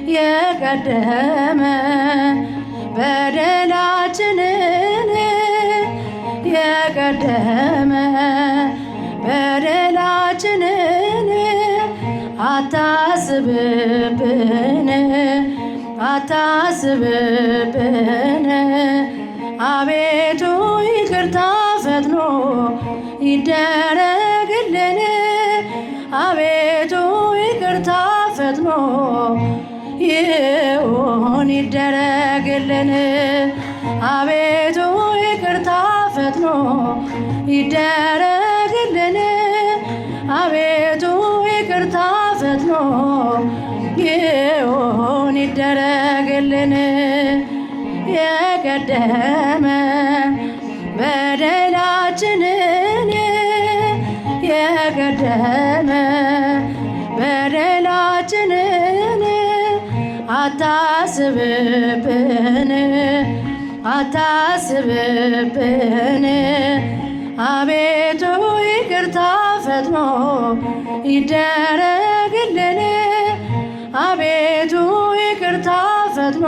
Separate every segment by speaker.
Speaker 1: የቀደመ በደላችንን የቀደመ በደላችንን አታስብብን አታስብብን አቤቱ ይቅርታ ፈጥኖ ይደረግልን አቤቱ ይቅርታ ፈጥኖ ይሁን ይደረግልን አቤቱ ይቅርታ ፈጥኖ ይደረግልን አቤቱ ይቅርታ ፈጥኖ ይሁን ይደረግልን የቀደመ በደላችንን የቀደመ በደላችንን አታስብብን አታስብብን አቤቱ ይቅርታ ፈጥኖ ይደረግልን አቤቱ ይቅርታ ፈጥኖ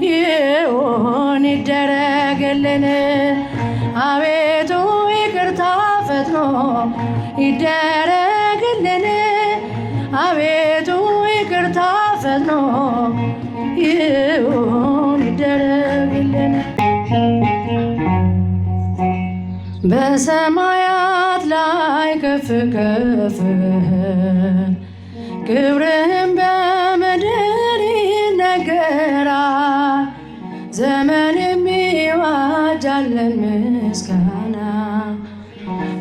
Speaker 1: ይሁን ይደረግልን አቤቱ ይቅርታ ፈጥኖ ይደረግልን አቤቱ ይቅርታ ፈጥኖ ይሁን ይደረግልን በሰማያት ላይ ከፍ ከፍ ክብርህም በምድር ይነገራል ዘመን የሚዋጃለን ምስጋና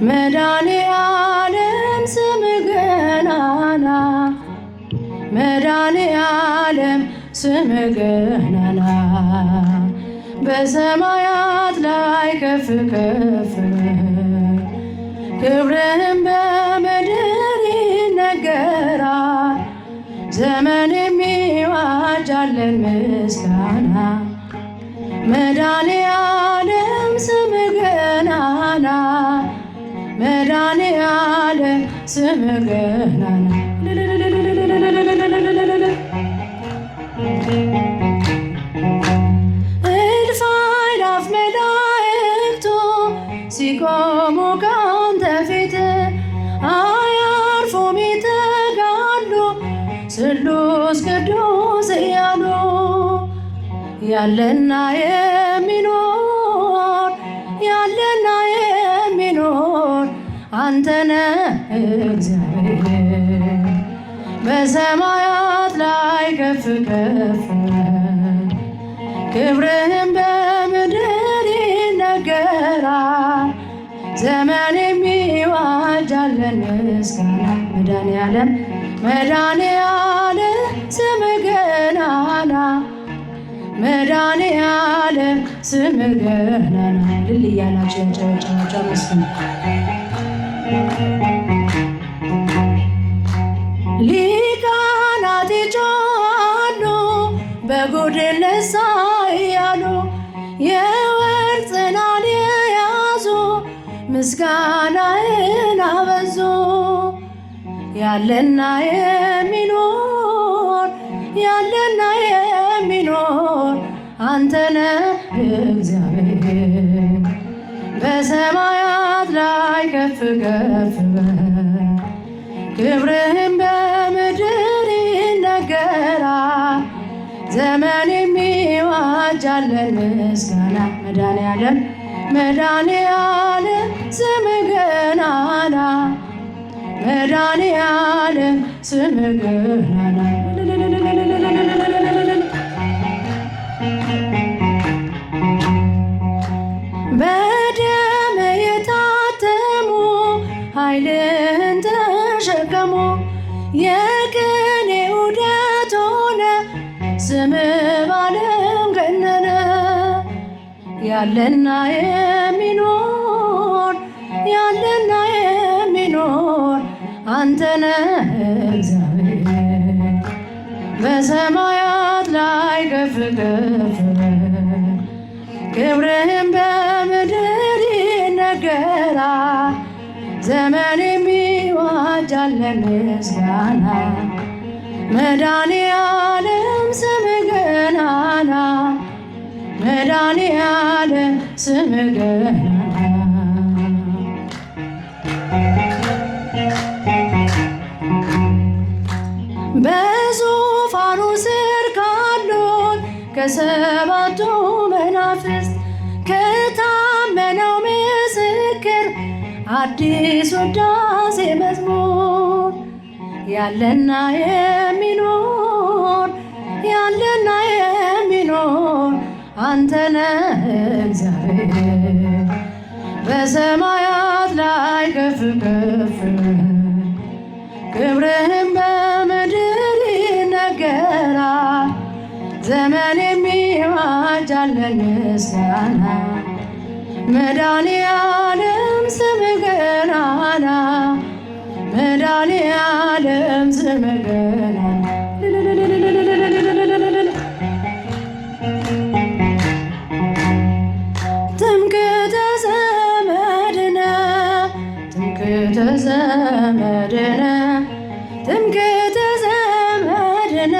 Speaker 1: መድኃኔዓለም ስምህ ገናና መድኃኔዓለም ስምህ ገናና በሰማያት ላይ ከፍ ከፍ ክብርህም በምድር ይነገራል ዘመን የሚዋጃለን ምስጋና መድኃኔዓለም ስምህ ገናና መድኃኔዓለም ስምህ ገናና እልፍ አእላፍ መላእክቱ ሲቆሙ ካንተ ፊት አያርፉም ይተጋሉ ስሉስ ቅዱስ እያሉ ያለና የሚኖር ያለና የሚኖር አንተነ እግዚአብሔር በሰማያት ላይ ከፍ ከፍ ክብርህም በምድር ይነገራል ዘመን የሚዋጃለን ምስጋና መድኃኔዓለም መድኃኔዓለም ስምህ ገናና መድኃኔዓለም ስምህ ገናና ልል እያላችሁ ያጨበጨባችሁ አመስግኑ። ሊቃናት ይጮኻሉ በጉድን ነሣ እያሉ የወርቅ ጽናን የያዙ ምስጋናህን አበዙ ያለና የሚኖር ያለና የሚኖር አንተነ እግዚአብሔር በሰማያት ላይ ከፍ ከፍ ክብርህም በምድር ይነገራል ዘመን የሚዋጃለን ምስጋና መድኃኔዓለም መድኃኔዓለም ስምህ ገናና መድኃኔዓለም ስምህ ገናና በደም የታተሙ ኃይልህን ተሸከሙ የቅኔ ዑደት ሆነ ስምህ በዓለም ገነነ ያለና የሚኖር ያለና የሚኖር አንተነ እግዚአብሔር በሰማያት ላይ ከፍ ከፍ ክብርህም በምድር ይነገራል ዘመን የሚዋጃለን ምስጋና መድኃኔዓለም ስምህ ገናና መድኃኔዓለም ስምህ ገናና በዙፋኑ ስር ካሉት ከሰባቱ መናፍስት ከታመነው ምስክር አዲስ ውዳሴ መዝሙር ያለና የሚኖር ያለና የሚኖር አንተ ነህ እግዚአብሔር በሰማያት ላይ ከፍ ከፍ ክብርህም በምድር ይነገራል። ዘመን የሚዋጃለን ምስጋና መድኃኔዓለም ስምህ ገናና መድኃኔዓለም ስምህ ገናና ትምክህተ ዘመድነ ትምክህተ ዘመድነ ትምክህተ ዘመድነ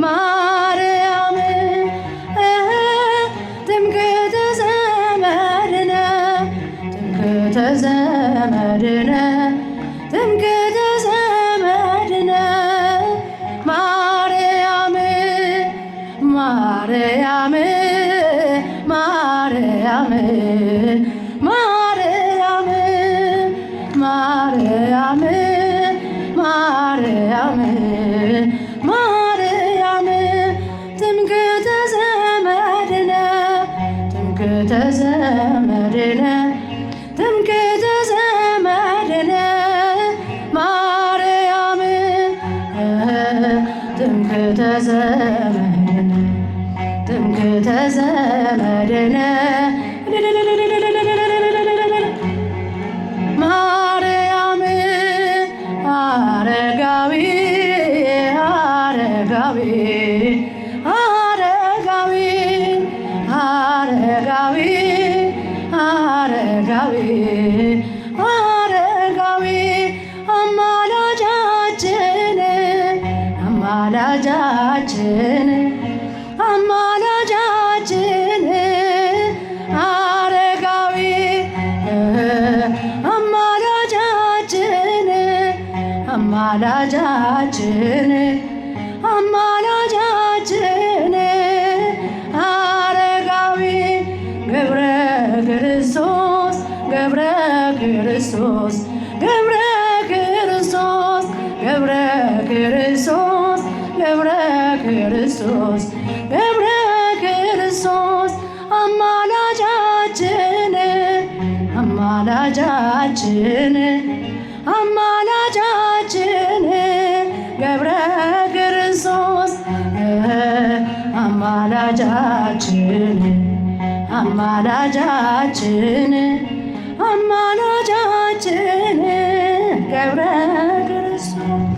Speaker 1: ማርያም ትምክህተ ዘመድነ ትምክህተ ዘመድነ ትምክህተ ዘመድነ ማርያም ማርያም ማርያም ማርያም ማርያም ማርያም ማርያም ትምክህተ ዘመድነ ትምክህተ ዘመድነ ትምክህተ ዘመድነ ማርያም ትምክህተ ዘመድነ ትምክህተ ዘመድነ ማርያም አረጋዊ አረጋዊ አረጋዊ አረጋዊ አረጋዊ አረጋዊ አማላጃችን አማላጃችን አማላጃችን አረጋዊ አማላጃችን አማላጃችን አማላጃችን አረጋዊ ገብረ ክርስቶስ ገብረ ክርስቶስ ገብረ ክርስቶስ ገብረ ክርስቶስ ገብረ ክርስቶስ ገብረ ክርስቶስ አማላጃችን አማላጃችን አማላጃችን ገብረ ክርስቶስ አማላጃችን አማላጃችን አማላጃችን ገብረ ክርስቶስ